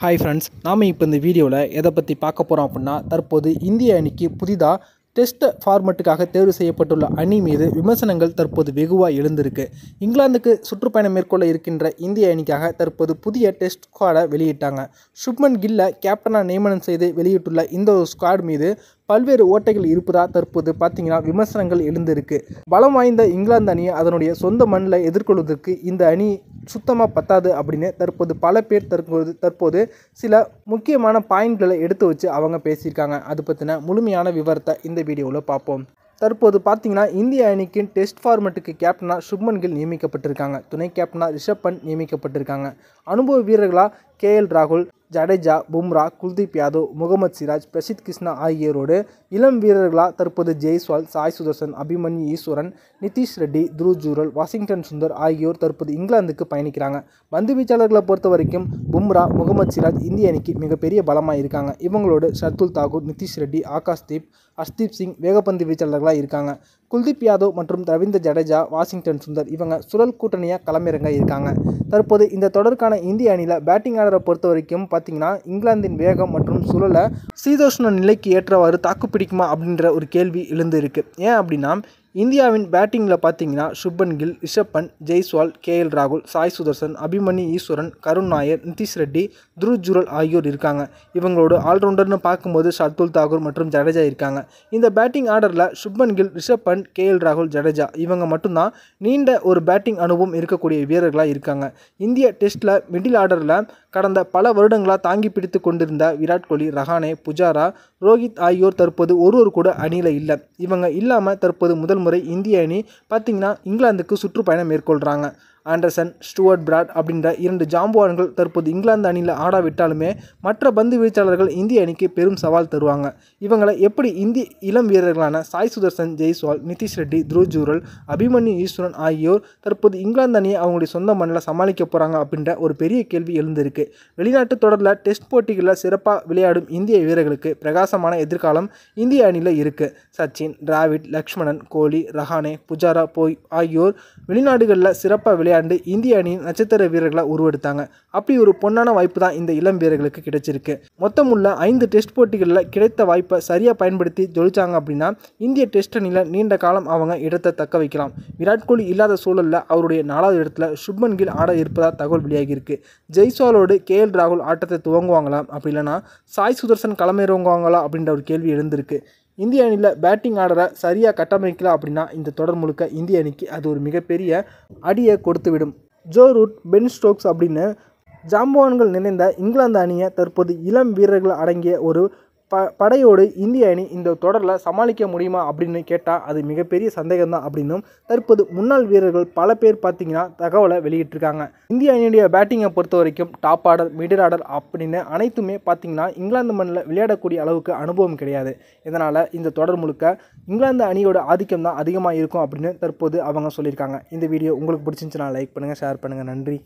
Hi friends, நாம் இப்போ இந்த வீடியோவில் எதை பற்றி பார்க்க போகிறோம் அப்படின்னா, தற்போது இந்திய அணிக்கு புதிதாக டெஸ்ட் ஃபார்மெட்டுக்காக தேர்வு செய்யப்பட்டுள்ள அணி மீது விமர்சனங்கள் தற்போது வெகுவாக எழுந்திருக்கு. இங்கிலாந்துக்கு சுற்றுப்பயணம் மேற்கொள்ள இருக்கின்ற இந்திய அணிக்காக தற்போது புதிய டெஸ்ட் ஸ்குவாடை வெளியிட்டாங்க. சுப்மன் கில்லை கேப்டனாக நியமனம் செய்து வெளியிட்டுள்ள இந்த ஒரு ஸ்குவாட் மீது பல்வேறு ஓட்டைகள் இருப்பதாக தற்போது பார்த்தீங்கன்னா விமர்சனங்கள் எழுந்திருக்கு. பலம் வாய்ந்த இங்கிலாந்து அணியை அதனுடைய சொந்த மண்ணில் எதிர்கொள்வதற்கு இந்த அணி சுத்தமாக பத்தாது அப்படின்னு தற்போது பல பேர் தற்போது சில முக்கியமான பாயிண்ட்களை எடுத்து வச்சு அவங்க பேசியிருக்காங்க. அது பற்றின முழுமையான விவரத்தை இந்த வீடியோவில் பார்ப்போம். தற்போது பார்த்தீங்கன்னா இந்திய அணிக்கு டெஸ்ட் ஃபார்மெட்டுக்கு கேப்டனாக சுப்மன் கில் நியமிக்கப்பட்டிருக்காங்க. துணை கேப்டனாக ரிஷப் பண்ட் நியமிக்கப்பட்டிருக்காங்க. அனுபவ வீரர்களாக கேஎல் ராகுல், ஜடேஜா, பும்ரா, குல்தீப் யாதவ், முகமது சிராஜ், பிரசித் கிருஷ்ணா ஆகியோரோடு இளம் வீரர்களாக தற்போது ஜெய்ஸ்வால், சாய் சுதர்சன், அபிமன்யு ஈஸ்வரன், நிதிஷ் ரெட்டி, துருவ் ஜூரல், வாஷிங்டன் சுந்தர் ஆகியோர் தற்போது இங்கிலாந்துக்கு பயணிக்கிறாங்க. பந்து வீச்சாளர்களை பொறுத்த வரைக்கும் பும்ரா, முகமது சிராஜ் இந்திய அணிக்கு மிகப்பெரிய பலமாக இருக்காங்க. இவங்களோடு ஷர்துல் தாக்கூர், நிதிஷ் ரெட்டி, ஆகாஷ்தீப், ஹர்ஷ்தீப் சிங் வேகப்பந்து வீச்சாளர்களாக இருக்காங்க. குல்தீப் யாதவ் மற்றும் ரவீந்திர ஜடேஜா, வாஷிங்டன் சுந்தர் இவங்க சுழல் கூட்டணியாக களமிறங்க இருக்காங்க. தற்போது இந்த தொடருக்கான இந்திய அணியில் பேட்டிங் ஆர்டரை பொறுத்த வரைக்கும் பார்த்தீங்கன்னா இங்கிலாந்தின் வேகம் மற்றும் சுழலை சீதோஷ்ண நிலைக்கு ஏற்றவாறு தாக்குப்பிடிக்குமா அப்படின்ற ஒரு கேள்வி எழுந்து இருக்கு. ஏன் அப்படின்னா இந்தியாவின் பேட்டிங்கில் பார்த்தீங்கன்னா சுப்மன் கில், ரிஷப் பண்ட், ஜெய்ஸ்வால், கேஎல் ராகுல், சாய் சுதர்சன், அபிமன்யு ஈஸ்வரன், கருண் நாயர், நிதிஷ் ரெட்டி, துருவ் ஜூரல் ஆகியோர் இருக்காங்க. இவங்களோட ஆல்ரவுண்டர்னு பார்க்கும்போது ஷர்துல் தாக்கூர் மற்றும் ஜடேஜா இருக்காங்க. இந்த பேட்டிங் ஆர்டரில் சுப்மன் கில், ரிஷப் பண்ட், கேஎல் ராகுல், ஜடேஜா இவங்க மட்டும்தான் நீண்ட ஒரு பேட்டிங் அனுபவம் இருக்கக்கூடிய வீரர்களாக இருக்காங்க. இந்திய டெஸ்ட்டில் மிடில் ஆர்டரில் கடந்த பல வருடங்களாக தாங்கி பிடித்து கொண்டிருந்த விராட் கோலி, ரஹானே, புஜாரா, ரோஹித் ஆகியோர் தற்போது ஒருவர் கூட அணியில் இல்லை. இவங்க இல்லாமல் தற்போது முதல் முறை இந்திய அணி பார்த்தீங்கன்னா இங்கிலாந்துக்கு சுற்றுப்பயணம் மேற்கொள்கிறாங்க. ஆண்டர்சன், ஸ்டூவர்ட் பிராட் அப்படின்ற 2 ஜாம்பவான்கள் தற்போது இங்கிலாந்து அணியில் ஆடாவிட்டாலுமே மற்ற பந்து வீச்சாளர்கள் இந்திய அணிக்கு பெரும் சவால் தருவாங்க. இவங்களை எப்படி இந்திய இளம் வீரர்களான சாய் சுதர்சன், ஜெய்ஸ்வால், நிதிஷ் ரெட்டி, துருவ் ஜூரல், அபிமன்யு ஈஸ்வரன் ஆகியோர் தற்போது இங்கிலாந்து அணியை அவங்களுடைய சொந்த மண்ணில் சமாளிக்க போகிறாங்க அப்படின்ற ஒரு பெரிய கேள்வி எழுந்திருக்கு. வெளிநாட்டு தொடரில் டெஸ்ட் போட்டிகளில் சிறப்பாக விளையாடும் இந்திய வீரர்களுக்கு பிரகாசமான எதிர்காலம் இந்திய அணியில் இருக்குது. சச்சின், டிராவிட், லக்ஷ்மணன், கோலி, ரஹானே, புஜாரா ஆகியோர் வெளிநாடுகளில் சிறப்பாக விளையாண்டு இந்திய அணியின் நட்சத்திர வீரர்களை உருவெடுத்தாங்க. அப்படி ஒரு பொன்னான வாய்ப்பு தான் இந்த இளம் வீரர்களுக்கு கிடைச்சிருக்கு. மொத்தம் உள்ள 5 டெஸ்ட் போட்டிகளில் கிடைத்த வாய்ப்பை சரியாக பயன்படுத்தி ஜொலிச்சாங்க அப்படின்னா இந்திய டெஸ்ட் அணியில் நீண்ட காலம் அவங்க இடத்தை தக்க வைக்கலாம். விராட் கோலி இல்லாத சூழலில் அவருடைய 4வது இடத்துல சுப்மன் கில் ஆட இருப்பதாக தகவல் வெளியாகியிருக்கு. ஜெய்ஸ்வாலோடு கேஎல் ராகுல் ஆட்டத்தை துவங்குவாங்களா, அப்படி இல்லைனா சாய் சுதர்சன் களமிறங்குவாங்களா அப்படின்ற ஒரு கேள்வி எழுந்திருக்கு. இந்திய அணியில் பேட்டிங் ஆர்டரை சரியாக கட்டமைக்கல அப்படின்னா இந்த தொடர் முழுக்க இந்திய அணிக்கு அது ஒரு மிகப்பெரிய அடியை கொடுத்துவிடும். ஜோ ரூட், பென் ஸ்டோக்ஸ் அப்படின்னு ஜாம்பவான்கள் நிறைந்த இங்கிலாந்து அணியை தற்போது இளம் வீரர்கள் அடங்கிய ஒரு படையோடு இந்திய அணி இந்த தொடரில் சமாளிக்க முடியுமா அப்படின்னு கேட்டால் அது மிகப்பெரிய சந்தேகம் தான் அப்படின்னும் தற்போது முன்னாள் வீரர்கள் பல பேர் பார்த்தீங்கன்னா தகவலை வெளியிட்டிருக்காங்க. இந்திய அணியுடைய பேட்டிங்கை பொறுத்த வரைக்கும் டாப் ஆர்டர், மிடில் ஆர்டர் அப்படின்னு அனைத்துமே பார்த்தீங்கன்னா இங்கிலாந்து மண்ணில் விளையாடக்கூடிய அளவுக்கு அனுபவம் கிடையாது. இதனால் இந்த தொடர் முழுக்க இங்கிலாந்து அணியோட ஆதிக்கம் தான் அதிகமாக இருக்கும் அப்படின்னு தற்போது அவங்க சொல்லியிருக்காங்க. இந்த வீடியோ உங்களுக்கு பிடிச்சிருந்துச்சுன்னா லைக் பண்ணுங்கள், ஷேர் பண்ணுங்கள். நன்றி.